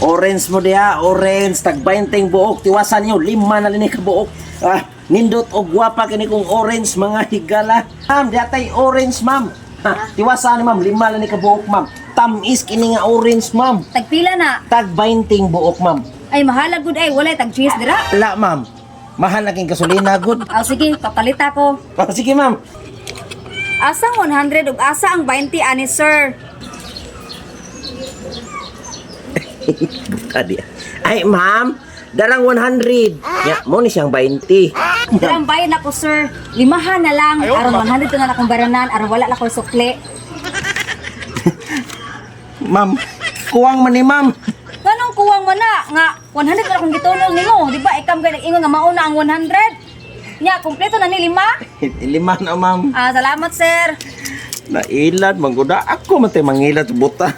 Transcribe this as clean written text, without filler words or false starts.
Orange mo diha, orange, tag 20 buok, tiwasan nyo, 5 na linig ka buok. Nindot o gwapa kini kong orange, mga higala. Ma'am, diatay orange, ma'am. Tiwasan ni ma'am, 5 na linig ka buok, ma'am. Tamis kini nga orange, ma'am. Tagpila na. Tag 20 buok, ma'am. Ay, mahala gud ay. Walay tag-cheese dira. Wala, ma'am. Mahal na king gasolina, good. Sige, papalita ko. Sige, ma'am. Asang 100 ug asa ang 20 ani, sir? Buka dia. Ay, ma'am, darang 100. Ya, mo ni siyang 20. Dira ang bayad ako, sir. 5 na lang. Aron 100 na akong baranan. Aron wala na ko sukli. Ma'am, kuwang man ni ma'am. Ganong kuwang mo na nga 100 na akong gitulong nimo, di ba? Ikam kay nag-ingon nga mauna ang 100. Nya, kumpleto na ni 5. 5 na, ma'am. Salamat, sir. Nailat, mangguda. Ako man tayo mangilat sa buta.